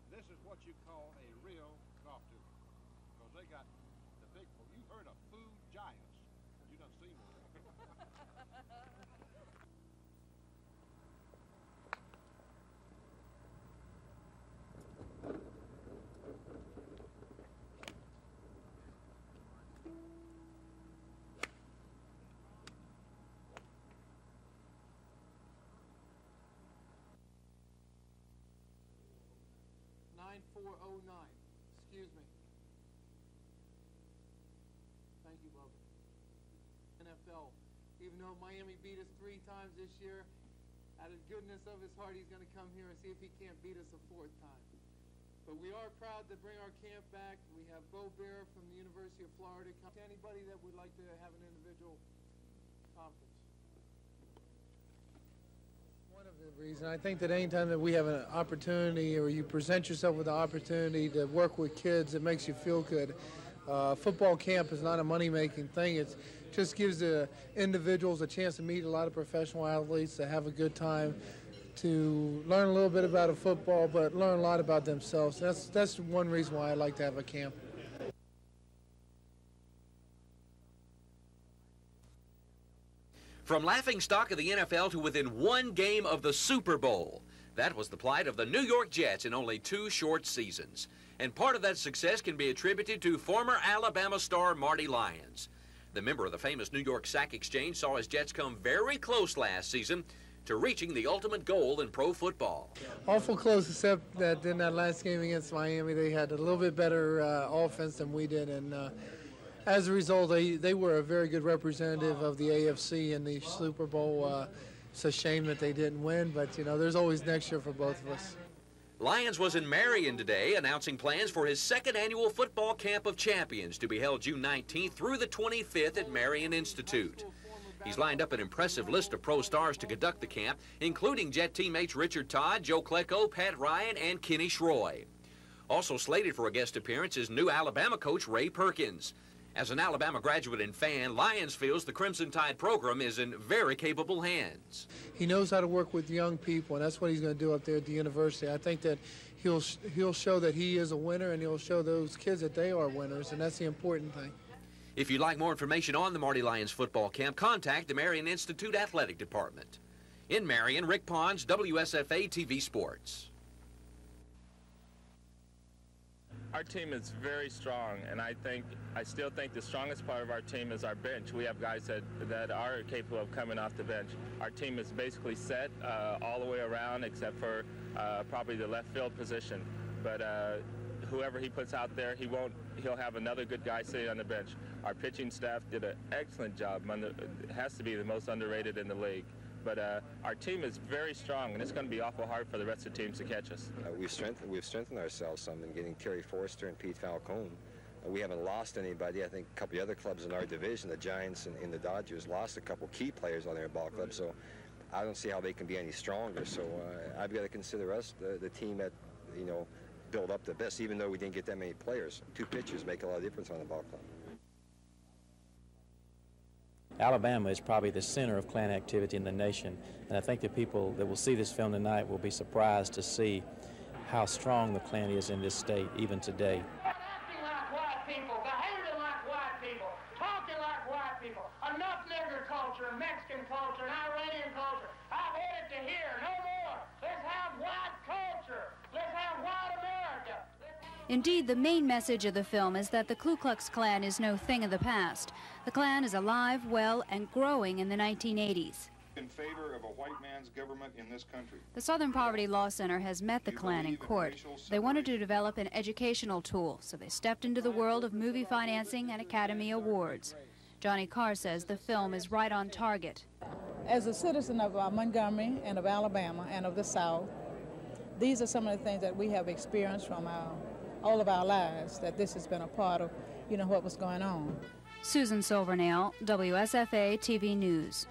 This is what you call a real crop tour, because they got the big, you've heard of food giants. You done seen one. A070.0005. Excuse me. Thank you, Bubba. NFL. Even though Miami beat us 3 times this year, out of the goodness of his heart, he's going to come here and see if he can't beat us a 4th time. But we are proud to bring our camp back. We have Bo Bear from the University of Florida. Come to anybody that would like to have an individual conference. One of the reasons, I think that anytime that we have an opportunity or you present yourself with the opportunity to work with kids, it makes you feel good. Football camp is not a money-making thing. It just gives the individuals a chance to meet a lot of professional athletes, to have a good time, to learn a little bit about football, but learn a lot about themselves. That's one reason why I like to have a camp. From laughingstock of the NFL to within 1 game of the Super Bowl, that was the plight of the New York Jets in only 2 short seasons. And part of that success can be attributed to former Alabama star Marty Lyons. The member of the famous New York Sack Exchange saw his Jets come very close last season to reaching the ultimate goal in pro football. Awful close, except that in that last game against Miami, they had a little bit better offense than we did, and as a result, they were a very good representative of the AFC in the Super Bowl. It's a shame that they didn't win, but you know, there's always next year for both of us. Lyons was in Marion today announcing plans for his 2nd annual Football Camp of Champions to be held June 19th through the 25th at Marion Institute. He's lined up an impressive list of pro stars to conduct the camp, including Jet teammates Richard Todd, Joe Klecko, Pat Ryan, and Kenny Schroy. Also slated for a guest appearance is new Alabama coach Ray Perkins. As an Alabama graduate and fan, Lyons feels the Crimson Tide program is in very capable hands. He knows how to work with young people, and that's what he's going to do up there at the university. I think that he'll show that he is a winner, and he'll show those kids that they are winners, and that's the important thing. If you'd like more information on the Marty Lyons football camp, contact the Marion Institute Athletic Department. In Marion, Rick Pons, WSFA TV Sports. Our team is very strong, and I still think the strongest part of our team is our bench. We have guys that are capable of coming off the bench. Our team is basically set all the way around except for probably the left field position. But whoever he puts out there, he'll have another good guy sitting on the bench. Our pitching staff did an excellent job. It has to be the most underrated in the league. But our team is very strong, and it's going to be awful hard for the rest of the teams to catch us. We've strengthened ourselves some in getting Terry Forrester and Pete Falcone. We haven't lost anybody. I think a couple of other clubs in our division, the Giants and the Dodgers, lost a couple key players on their ball club. So I don't see how they can be any stronger. So I've got to consider us the team that, you know, built up the best, even though we didn't get that many players. 2 pitchers make a lot of difference on the ball club. Alabama is probably the center of Klan activity in the nation, and I think the people that will see this film tonight will be surprised to see how strong the Klan is in this state, even today. Acting like white people, behaving like white people, talking like white people, enough nigger culture and Mexican culture and Iranian culture. I've had it to here, no more. Let's have white culture. Let's have white America. Indeed, the main message of the film is that the Ku Klux Klan is no thing of the past. The Klan is alive, well, and growing in the 1980s. In favor of a white man's government in this country. The Southern Poverty Law Center has met the Klan in court. They wanted to develop an educational tool, so they stepped into the world of movie financing and Academy Awards. Johnny Carr says the film is right on target. As a citizen of Montgomery and of Alabama and of the South, these are some of the things that we have experienced from all of our lives, that this has been a part of, you know, what was going on. Susan Silvernail, WSFA TV News.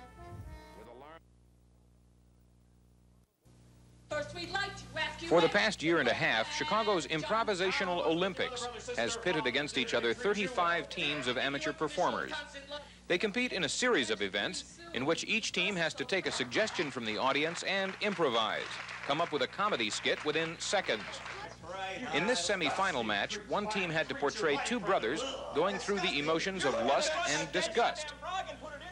First, we'd like to ask you. For the past year and a half, Chicago's Improvisational Olympics has pitted against each other 35 teams of amateur performers. They compete in a series of events in which each team has to take a suggestion from the audience and improvise, come up with a comedy skit within seconds. In this semi-final match, one team had to portray 2 brothers going through the emotions of lust and disgust.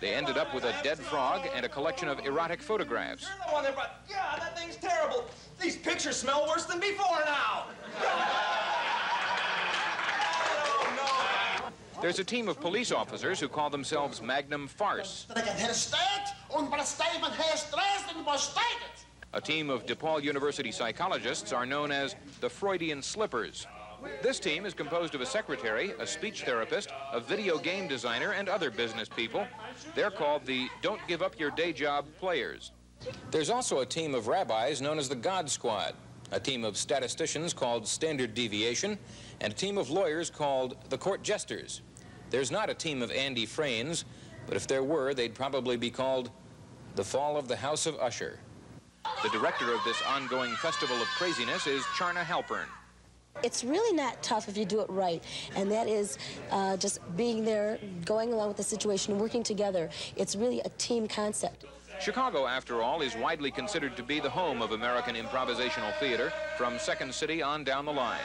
They ended up with a dead frog and a collection of erotic photographs. God, that thing's terrible. These pictures smell worse than before now. There's a team of police officers who call themselves Magnum Farce. A team of DePaul University psychologists are known as the Freudian Slippers. This team is composed of a secretary, a speech therapist, a video game designer, and other business people. They're called the Don't Give Up Your Day Job Players. There's also a team of rabbis known as the God Squad, a team of statisticians called Standard Deviation, and a team of lawyers called the Court Jesters. There's not a team of Andy Frains, but if there were, they'd probably be called the Fall of the House of Usher. The director of this ongoing festival of craziness is Charna Halpern. It's really not tough if you do it right, and that is just being there, going along with the situation, working together. It's really a team concept. Chicago, after all, is widely considered to be the home of American improvisational theater from Second City on down the line.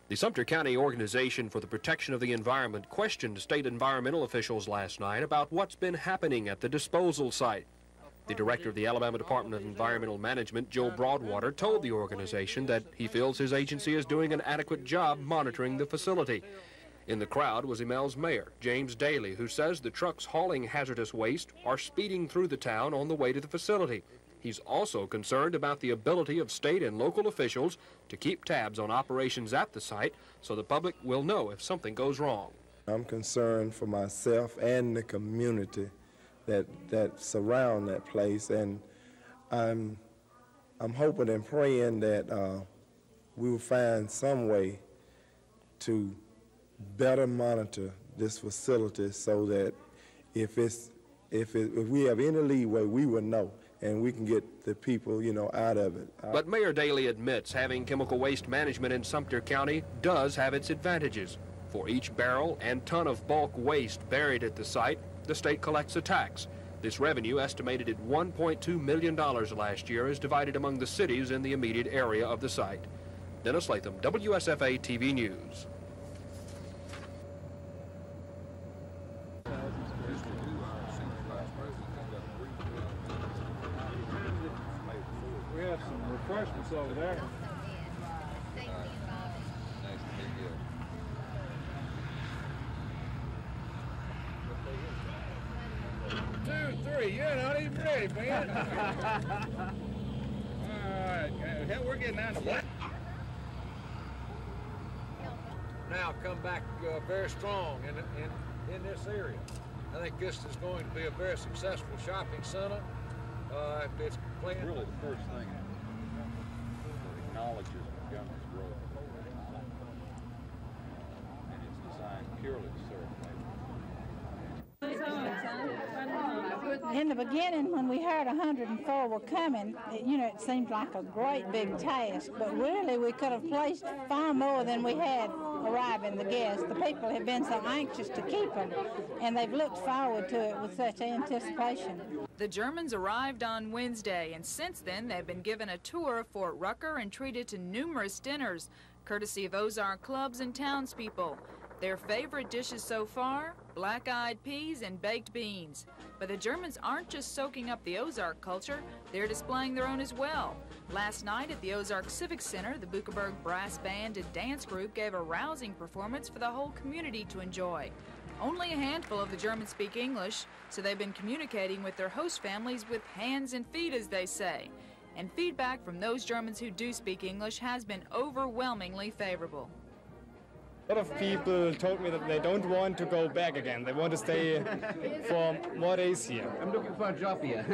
The Sumter County Organization for the Protection of the Environment questioned state environmental officials last night about what's been happening at the disposal site. The director of the Alabama Department of Environmental Management, Joe Broadwater, told the organization that he feels his agency is doing an adequate job monitoring the facility. In the crowd was Emel's mayor, James Daly, who says the trucks hauling hazardous waste are speeding through the town on the way to the facility. He's also concerned about the ability of state and local officials to keep tabs on operations at the site so the public will know if something goes wrong. I'm concerned for myself and the community that surround that place, and I'm hoping and praying that we will find some way to better monitor this facility so that if we have any leeway, we will know, and we can get the people, out of it. But Mayor Daley admits having chemical waste management in Sumter County does have its advantages. For each barrel and ton of bulk waste buried at the site, the state collects a tax. This revenue, estimated at $1.2 million last year, is divided among the cities in the immediate area of the site. Dennis Latham, WSFA TV News. We have some refreshments over there. 2, 3, you're not even ready, man. All right, hell, we're getting out of what? Now come back very strong in this area. I think this is going to be a very successful shopping center. It's playing. Really, the first thing it acknowledges McGovern's growth, and it's designed purely to serve. In the beginning, when we heard 104 were coming, it seemed like a great big task, but really we could have placed far more than we had arriving the guests. The people have been so anxious to keep them, and they've looked forward to it with such anticipation. The Germans arrived on Wednesday, and since then they've been given a tour of Fort Rucker and treated to numerous dinners, courtesy of Ozark clubs and townspeople. Their favorite dishes so far, black-eyed peas and baked beans. But the Germans aren't just soaking up the Ozark culture, they're displaying their own as well. Last night at the Ozark Civic Center, the Buckeberg Brass Band and Dance Group gave a rousing performance for the whole community to enjoy. Only a handful of the Germans speak English, so they've been communicating with their host families with hands and feet, as they say. And feedback from those Germans who do speak English has been overwhelmingly favorable. A lot of people told me that they don't want to go back again. They want to stay for more days here. I'm looking for a job here.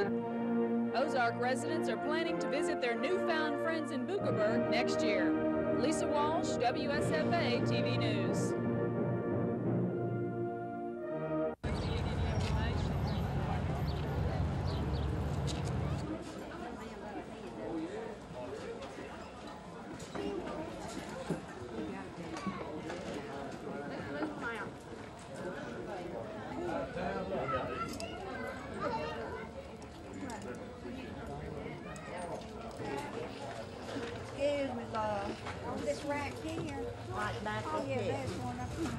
Ozark residents are planning to visit their newfound friends in Buckeberg next year. Lisa Walsh, WSFA TV News. Excuse me, love. On this rack here. Right back up here. There's one up here.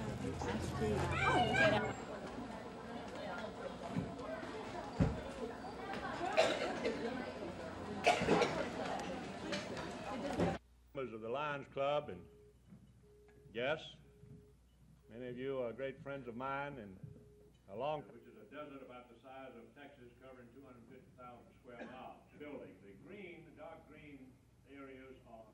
Members of the Lions Club, and yes, many of you are great friends of mine, and which is a desert about the size of Texas, covering 250,000 square miles. Building. The green, the dark green areas are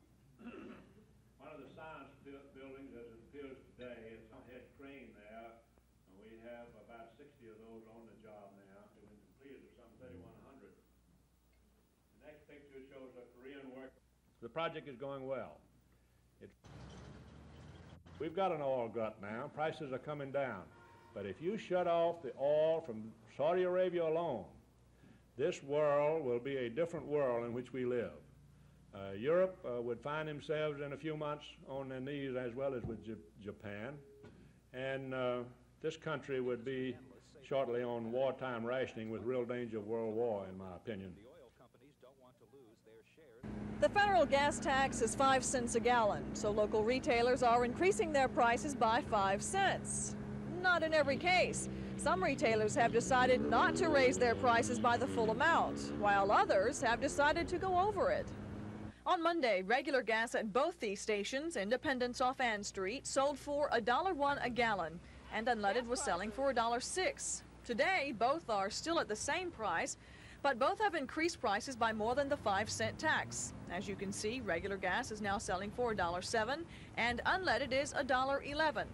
one of the science buildings as it appears today. It's a head crane there. And we have about 60 of those on the job now. It's been completed of some 3,100. The next picture shows a Korean worker. The project is going well. We've got an oil glut now. Prices are coming down. But if you shut off the oil from Saudi Arabia alone, this world will be a different world in which we live. Europe would find themselves in a few months on their knees, as well as with Japan. And this country would be shortly on wartime rationing with real danger of world war, in my opinion. The federal gas tax is 5 cents a gallon, so local retailers are increasing their prices by 5 cents. Not in every case. Some retailers have decided not to raise their prices by the full amount, while others have decided to go over it. On Monday, regular gas at both these stations, Independence off Ann Street, sold for $1.01 a gallon, and unleaded was selling for $1.06. Today, both are still at the same price, but both have increased prices by more than the 5-cent tax. As you can see, regular gas is now selling for $1.07, and unleaded is $1.11.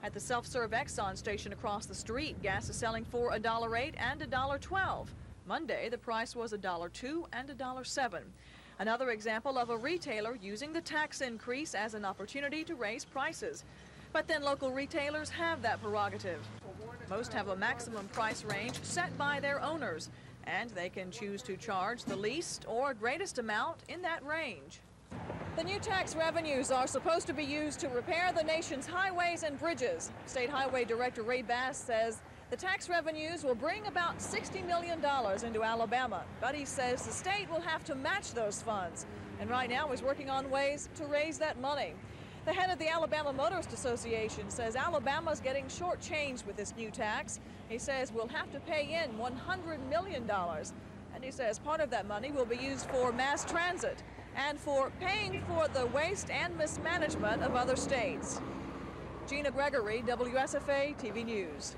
At the self-serve Exxon station across the street, gas is selling for $1.08 and $1.12. Monday, the price was $1.02 and $1.07. Another example of a retailer using the tax increase as an opportunity to raise prices. But then local retailers have that prerogative. Most have a maximum price range set by their owners, and they can choose to charge the least or greatest amount in that range. The new tax revenues are supposed to be used to repair the nation's highways and bridges. State Highway Director Ray Bass says the tax revenues will bring about $60 million into Alabama, but he says the state will have to match those funds, and right now is working on ways to raise that money. The head of the Alabama Motorist Association says Alabama's getting shortchanged with this new tax. He says we'll have to pay in $100 million, and he says part of that money will be used for mass transit and for paying for the waste and mismanagement of other states. Gina Gregory, WSFA TV News.